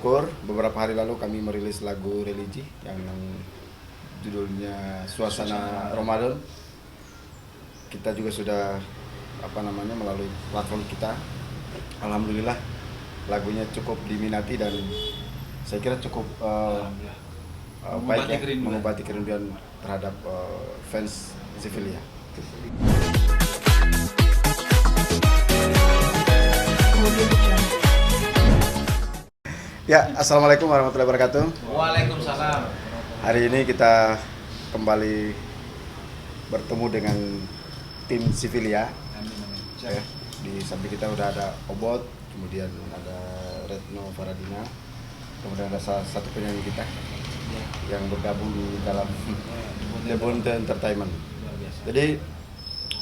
bersyukur beberapa hari lalu kami merilis lagu religi yang judulnya Suasana Ramadan. Kita juga sudah melalui platform kita. Alhamdulillah lagunya cukup diminati dan saya kira cukup baik ya, mengobati kerinduan terhadap fans Sevilla. Ya, assalamualaikum warahmatullahi wabarakatuh. Waalaikumsalam. Hari ini kita kembali bertemu dengan tim Sevilla. Ya, di samping kita udah ada Obot, kemudian ada Retno Faradina, kemudian ada satu penyanyi kita yang bergabung di dalam The Bonte Entertainment. Jadi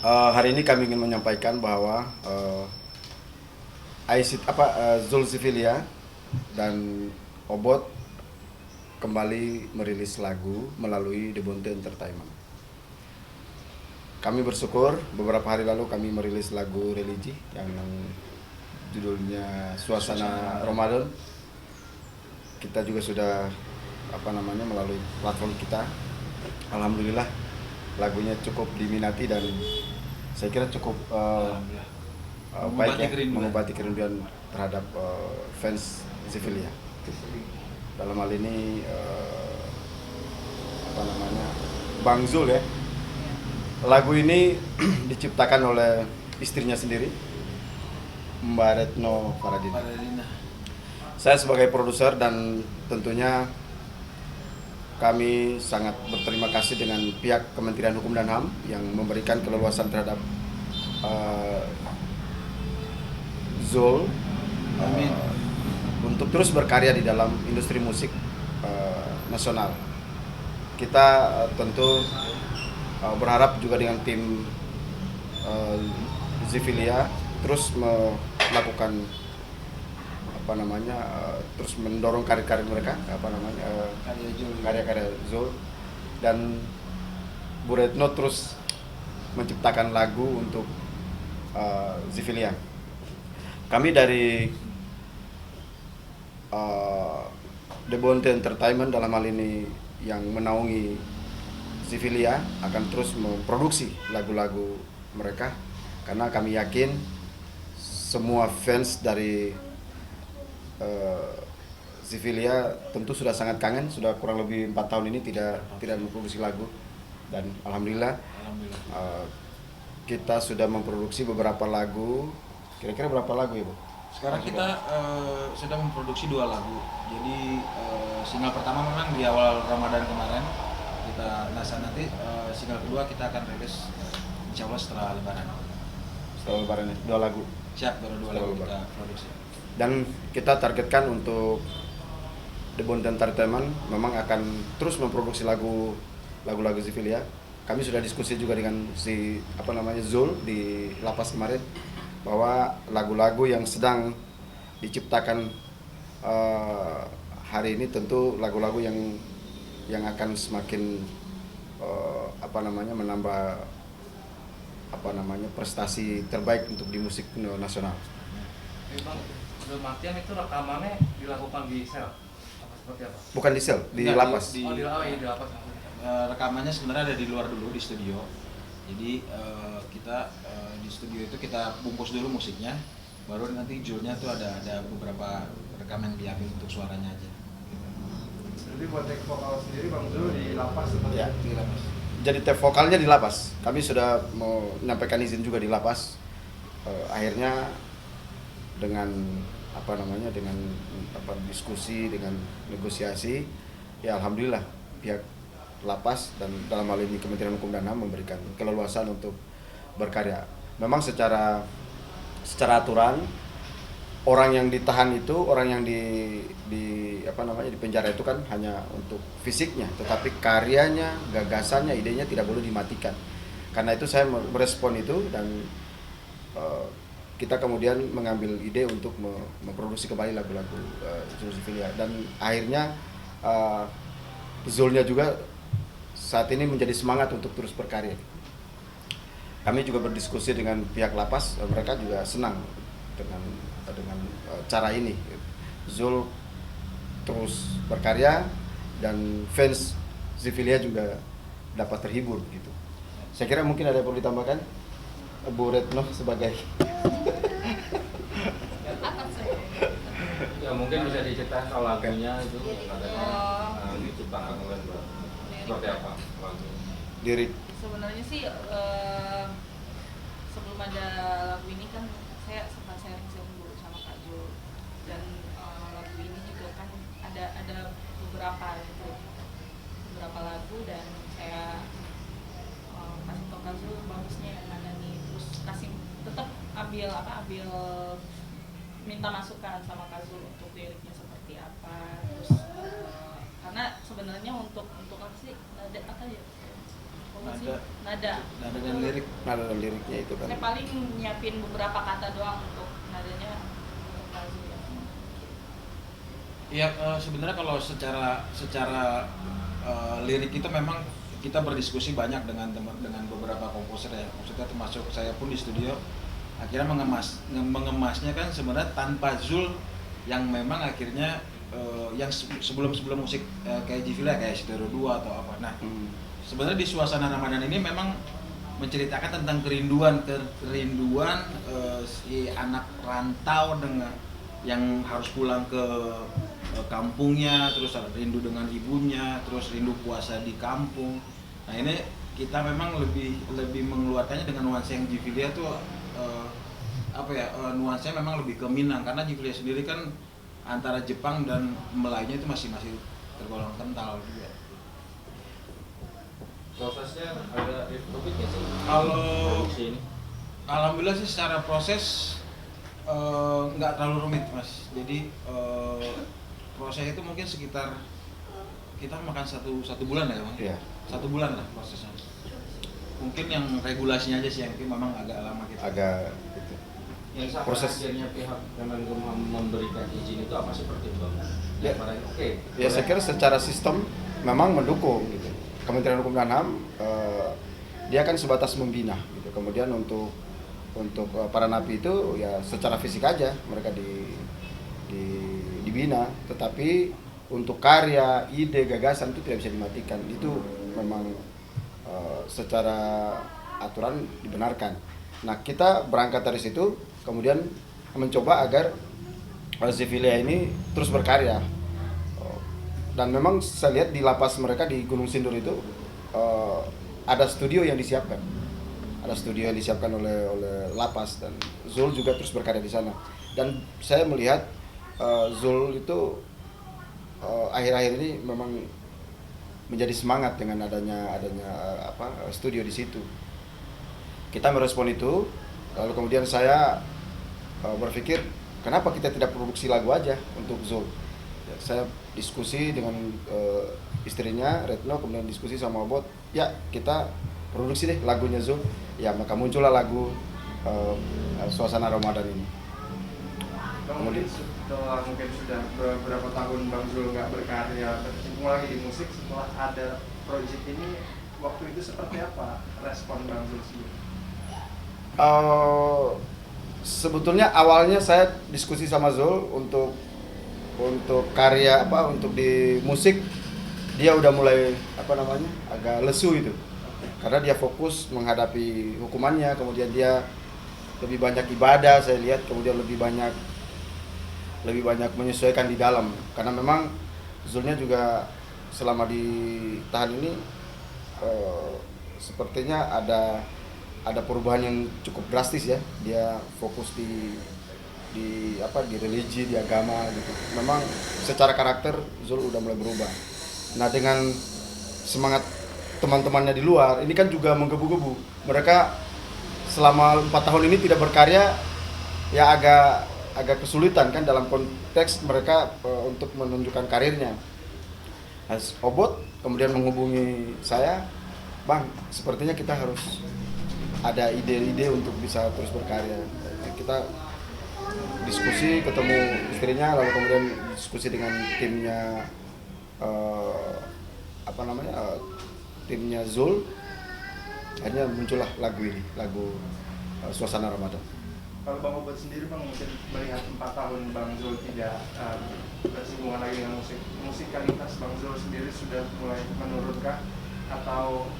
hari ini kami ingin menyampaikan bahwa Zul Sevilla dan Obot kembali merilis lagu melalui The Bonte Entertainment. Kami bersyukur beberapa hari lalu kami merilis lagu religi yang judulnya Suasana Ramadan. Kita juga sudah melalui platform kita. Alhamdulillah lagunya cukup diminati dan saya kira cukup baik ya, mengobati kerinduan terhadap fans Sevilla. Dalam hal ini Bang Zul ya. Lagu ini diciptakan oleh istrinya sendiri, Mbak Retno Faradina. Saya sebagai produser dan tentunya kami sangat berterima kasih dengan pihak Kementerian Hukum dan HAM yang memberikan keleluasan terhadap Zul untuk terus berkarya di dalam industri musik nasional. Kita tentu berharap juga dengan tim Sevilla terus melakukan terus mendorong karir-karir mereka, karya-karya Zul, dan Bu Retno terus menciptakan lagu untuk Sevilla. Kami dari The Bonte Entertainment dalam hal ini yang menaungi Sevilla akan terus memproduksi lagu-lagu mereka karena kami yakin semua fans dari Sevilla tentu sudah sangat kangen, sudah kurang lebih 4 tahun ini tidak memproduksi lagu, dan alhamdulillah kita sudah memproduksi beberapa lagu. Kira-kira berapa lagu ya, Bu? Sekarang kita sudah memproduksi 2 lagu. Jadi single pertama memang di awal Ramadan kemarin kita nanti single kedua kita akan rilis insya Allah setelah Lebaran. Setelah Lebaran ya, 2 lagu. Siap, baru 2 lagu kita produksi. Dan kita targetkan untuk The Bonte Entertainment memang akan terus memproduksi lagu-lagu Sevilla. Kami sudah diskusi juga dengan Zul di lapas kemarin bahwa lagu-lagu yang sedang diciptakan hari ini tentu lagu-lagu yang akan semakin menambah prestasi terbaik untuk di musik nasional. Bang, sebelum matian itu rekamannya dilakukan di sel? Seperti apa? Bukan di sel, di lapas. Di lapas. Rekamannya sebenarnya ada di luar dulu di studio. Jadi kita di studio itu kita bungkus dulu musiknya, baru nanti judulnya tuh ada beberapa rekaman yang diambil untuk suaranya aja. Jadi buat take vokal sendiri Bang Zul di lapas seperti Ya. Di lapas. Jadi take vokalnya di lapas. Kami sudah mau menyampaikan izin juga di lapas. Akhirnya dengan diskusi, dengan negosiasi, ya alhamdulillah pihak lapas dan dalam hal ini Kementerian Hukum dan HAM memberikan keleluasan untuk berkarya. Memang secara aturan orang yang ditahan itu, orang yang di penjara itu kan hanya untuk fisiknya, tetapi karyanya, gagasannya, idenya tidak boleh dimatikan. Karena itu saya merespon itu dan kita kemudian mengambil ide untuk memproduksi kembali lagu-lagu Zul Sevilla, dan akhirnya Zulnya juga saat ini menjadi semangat untuk terus berkarya. Kami juga berdiskusi dengan pihak lapas, mereka juga senang dengan cara ini. Zul terus berkarya dan fans Zivilia juga dapat terhibur gitu. Saya kira mungkin ada yang perlu ditambahkan Bu Retno sebagai Ya mungkin bisa diceritakan kalau lagunya itu yang ada diciptakan oleh Mbak. Seperti apa lagu? lirik. Sebenarnya sih sebelum ada lagu ini kan saya sempat sharing dulu sama Kak Jo, dan lagu ini juga kan ada beberapa gitu, beberapa lagu, dan saya kasih tau Kak Jo bagusnya yang mana nih, terus kasih tetap ambil minta masukan sama Kak Jo untuk liriknya seperti apa, terus karena sebenarnya untuk apa sih nada apa ya? Nada dan lirik. Nada dan liriknya itu kan. Saya paling nyiapin beberapa kata doang untuk nadanya Kak Jo ya. Ya sebenarnya kalau secara lirik itu memang kita berdiskusi banyak dengan beberapa komposer ya, maksudnya termasuk saya pun di studio akhirnya mengemasnya kan sebenarnya tanpa Zul yang memang akhirnya yang sebelum musik kayak Jivila kayak Stereo 2 atau apa. Nah sebenarnya di suasana Ramadan ini memang menceritakan tentang kerinduan si anak rantau dengan yang harus pulang ke kampungnya, terus rindu dengan ibunya, terus rindu puasa di kampung. Nah ini kita memang lebih mengeluarkannya dengan nuansa yang Jivilia tuh nuansanya memang lebih ke Minang, karena Jivilia sendiri kan antara Jepang dan Melayunya itu masih tergolong kental juga. Prosesnya ada rumit nggak sih? Kalau produksi ini? alhamdulillah sih secara proses nggak terlalu rumit Mas. Jadi proses itu mungkin sekitar kita makan satu bulan ya Bang? Iya. 1 bulan lah prosesnya. Mungkin yang regulasinya aja sih yang mungkin memang agak lama gitu. Agak gitu. Yang sampai Proses. akhirnya pihak Kemenkumham memberikan izin itu apa seperti Bang? Ya. Oke. Ya saya kira secara sistem memang mendukung gitu. Kementerian Hukum dan HAM dia kan sebatas membina gitu. Kemudian untuk para napi itu ya secara fisik aja mereka dibina, tetapi untuk karya, ide, gagasan itu tidak bisa dimatikan. Itu memang secara aturan dibenarkan. Nah, kita berangkat dari situ kemudian mencoba agar Zivilia ini terus berkarya. Dan memang saya lihat di lapas mereka di Gunung Sindur itu ada studio yang disiapkan. Ada studio yang disiapkan oleh lapas, dan Zul juga terus berkarya di sana. Dan saya melihat Zul itu akhir-akhir ini memang menjadi semangat dengan adanya studio di situ. Kita merespon itu, lalu kemudian saya berpikir kenapa kita tidak produksi lagu aja untuk Zul. Ya, saya diskusi dengan istrinya Retno, kemudian diskusi sama Obot, ya kita produksi deh lagunya Zul. Ya maka muncullah lagu Suasana Ramadan ini. Kemudian setelah mungkin sudah beberapa tahun Bang Zul nggak berkarya, berkecimpung lagi di musik, setelah ada proyek ini, waktu itu seperti apa respon Bang Zul sendiri? Sebetulnya awalnya saya diskusi sama Zul untuk karya untuk di musik, dia udah mulai agak lesu itu, karena dia fokus menghadapi hukumannya, kemudian dia lebih banyak ibadah saya lihat, kemudian lebih banyak menyesuaikan di dalam, karena memang Zulnya juga selama ditahan ini sepertinya ada perubahan yang cukup drastis ya. Dia fokus di religi, di agama gitu. Memang secara karakter Zul udah mulai berubah. Nah, dengan semangat teman-temannya di luar ini kan juga menggebu-gebu. Mereka selama 4 tahun ini tidak berkarya, ya agak kesulitan kan dalam konteks mereka untuk menunjukkan karirnya. Obot kemudian menghubungi saya, Bang, sepertinya kita harus ada ide-ide untuk bisa terus berkarya. Kita diskusi, ketemu istrinya, lalu kemudian diskusi dengan timnya timnya Zul, akhirnya muncullah lagu ini, lagu Suasana Ramadan. Kalau Bang Obot sendiri Bang mungkin melihat 4 tahun Bang Zul tidak bersinggungan lagi dengan musikalitas Bang Zul sendiri sudah mulai menurunkah? Atau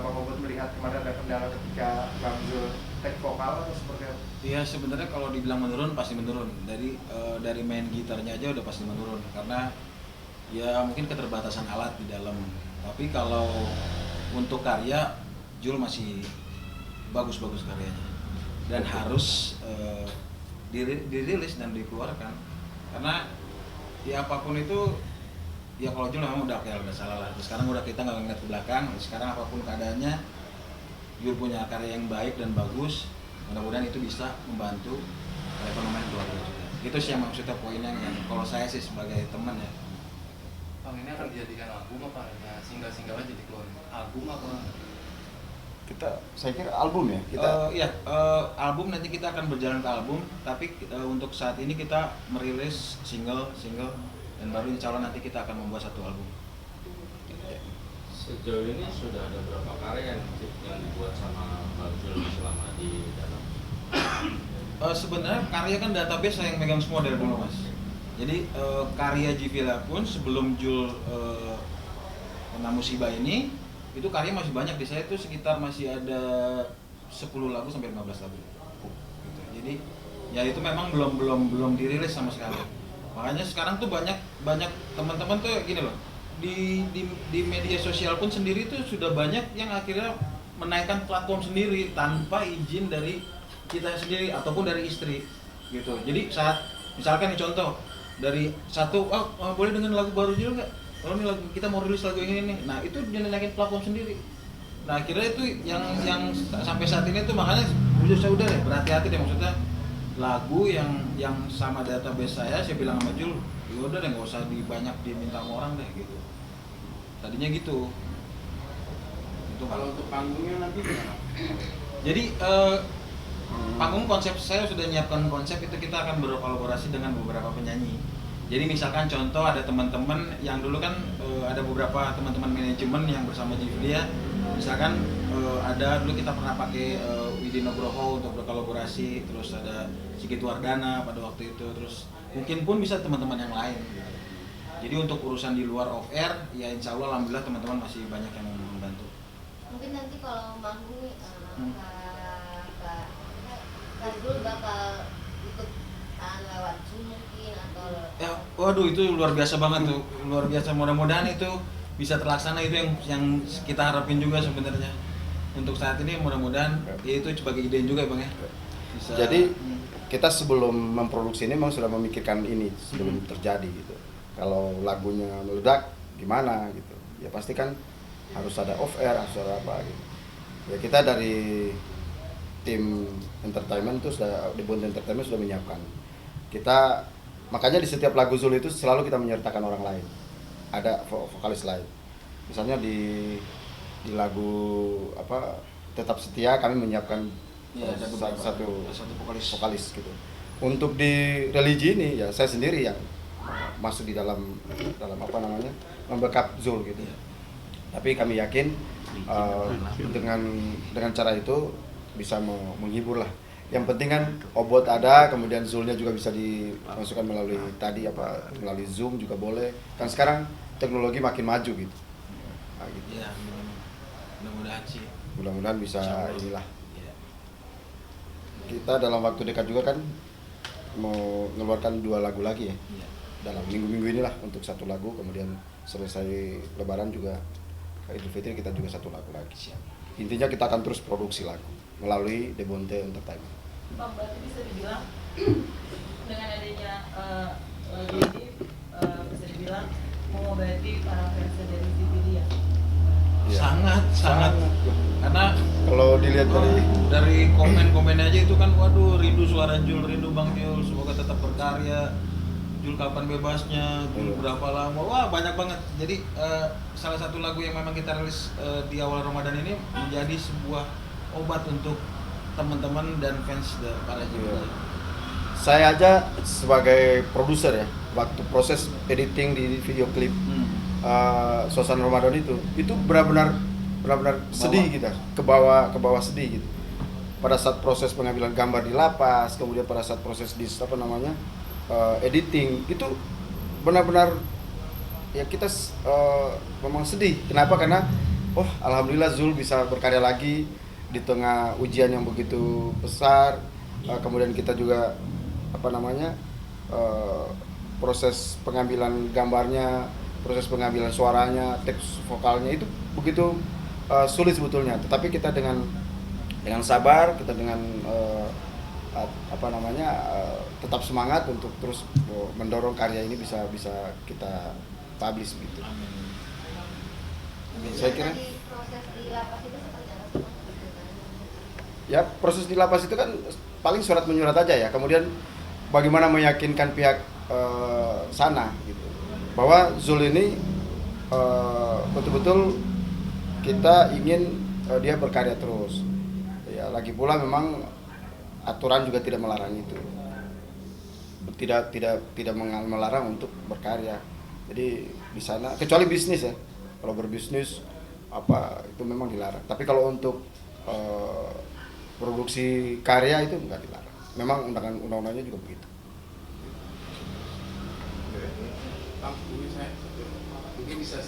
Bang Obot melihat kemarin ada kendala ketika Bang Zul take vokal atau seperti apa? Iya, sebenarnya kalau dibilang menurun pasti menurun. Dari main gitarnya aja udah pasti menurun karena ya mungkin keterbatasan alat di dalam. Tapi kalau untuk karya, Jul masih bagus-bagus karyanya dan harus dirilis dan dikeluarkan karena ya apapun itu ya kalau Jul memang udah salah lah. Terus sekarang udah kita nggak ngeliat ke belakang. Sekarang apapun keadaannya, Jul punya karya yang baik dan bagus. Mudah-mudahan itu bisa membantu perekonomian keluarga juga. Itu sih yang maksudnya poinnya yang kalau saya sih sebagai teman ya. Bang, ini akan dijadikan album apa ya? Single-single aja dikeluarin. Album apa? Saya kira album ya. Album nanti kita akan berjalan ke album, tapi untuk saat ini kita merilis single dan baru insya Allah nanti kita akan membuat satu album. Sejauh ini sudah ada berapa karya yang dibuat sama Bang Zul selama di dalam? Sebenarnya karya kan database saya yang megang semua dari dulu mas. Jadi karya Jivila pun sebelum Jul kena musibah ini itu karya masih banyak di saya, itu sekitar masih ada 10 lagu sampai 15 lagu gitu. Jadi ya itu memang belum dirilis sama sekali. Makanya sekarang tuh banyak teman-teman tuh gini loh, di media sosial pun sendiri tuh sudah banyak yang akhirnya menaikkan platform sendiri tanpa izin dari kita sendiri ataupun dari istri gitu. Jadi saat misalkan nih contoh dari satu boleh dengan lagu baru juga nggak? Kalau nih lagu kita mau rilis lagu ini nih, nah itu dia naikin platform sendiri. Nah akhirnya itu yang sampai saat ini tuh makanya saya udah deh berhati-hati deh, maksudnya lagu yang sama database saya bilang sama Jul, ya udah deh nggak usah dibanyak diminta sama orang deh gitu. Tadinya gitu. Itu Kalau untuk panggungnya nanti gimana? Jadi panggung konsep saya sudah menyiapkan konsep itu, kita akan berkolaborasi dengan beberapa penyanyi. Jadi misalkan contoh ada teman-teman yang dulu kan ada beberapa teman-teman manajemen yang bersama Jivlia. Misalkan ada dulu kita pernah pakai Widi Nugroho untuk berkolaborasi, terus ada Sigit Wardana pada waktu itu, terus mungkin pun bisa teman-teman yang lain. Jadi untuk urusan di luar off air, ya insya Allah alhamdulillah teman-teman masih banyak yang membantu. Mungkin nanti kalau manggung nih Kak Jul bakal ikut lewat Zoom mungkin atau Ya, waduh itu luar biasa banget tuh, luar biasa. Mudah-mudahan itu bisa terlaksana, itu yang kita harapin juga sebenarnya. Untuk saat ini mudah-mudahan ya itu sebagai ide juga bang ya. Bisa, Jadi kita sebelum memproduksi ini memang sudah memikirkan ini sebelum terjadi gitu. Kalau lagunya meledak gimana gitu, ya pasti kan harus ada off air, harus ada apa gitu. Ya kita dari tim entertainment itu sudah, di Bonte Entertainment sudah menyiapkan. Kita makanya di setiap lagu Zul itu selalu kita menyertakan orang lain, ada vokalis lain. Misalnya di lagu apa Tetap Setia kami menyiapkan ada satu vokalis gitu. Untuk di religi ini ya saya sendiri yang masuk di dalam apa namanya membackup Zul gitu. Tapi kami yakin dengan cara itu bisa menghibur lah. Yang penting kan Obot ada, kemudian Zulnya juga bisa dimasukkan melalui melalui Zoom juga boleh. Kan sekarang teknologi makin maju gitu. Nah, gitu. Ya, mudah-mudahan sih. Mudah-mudahan bisa inilah. Kita dalam waktu dekat juga kan mau mengeluarkan 2 lagu lagi ya. Dalam minggu-minggu inilah untuk 1 lagu, kemudian selesai Lebaran juga Idul Fitri kita juga 1 lagu lagi. Intinya kita akan terus produksi lagu melalui The Bonte Entertainment. Bang, berarti bisa dibilang dengan adanya lagu ini bisa dibilang mengobati para fans dari Jivlia. Ya. Sangat. Karena kalau dilihat dari komen-komen aja itu kan, waduh rindu suara Jul, rindu Bang Jul, semoga tetap berkarya. Jul kapan bebasnya, Jul berapa lama, wah banyak banget. Jadi salah satu lagu yang memang kita rilis di awal Ramadan ini menjadi sebuah obat untuk teman-teman dan fans para Jivlia. Saya aja sebagai produser ya, waktu proses editing di video klip suasana Ramadan itu benar-benar sedih kita, ke bawah sedih gitu. pada saat proses pengambilan gambar di lapas, kemudian pada saat proses di editing itu benar-benar ya kita memang sedih. Kenapa? Karena alhamdulillah Zul bisa berkarya lagi di tengah ujian yang begitu besar. Kemudian kita juga proses pengambilan gambarnya, proses pengambilan suaranya, teks vokalnya itu begitu sulit sebetulnya. Tetapi kita dengan sabar, kita dengan tetap semangat untuk terus mendorong karya ini bisa kita publish gitu. Saya kira Tadi proses di lapas itu seperti apa sih, Bang? ya proses di lapas itu kan paling surat menyurat aja ya. Kemudian bagaimana meyakinkan pihak sana gitu bahwa Zul ini betul-betul kita ingin dia berkarya terus. Ya lagi pula memang aturan juga tidak melarang itu. Tidak melarang untuk berkarya. Jadi di sana kecuali bisnis ya. Kalau berbisnis itu memang dilarang. Tapi kalau untuk produksi karya itu enggak dilarang. Memang undang-undangnya juga begitu. Mungkin bisa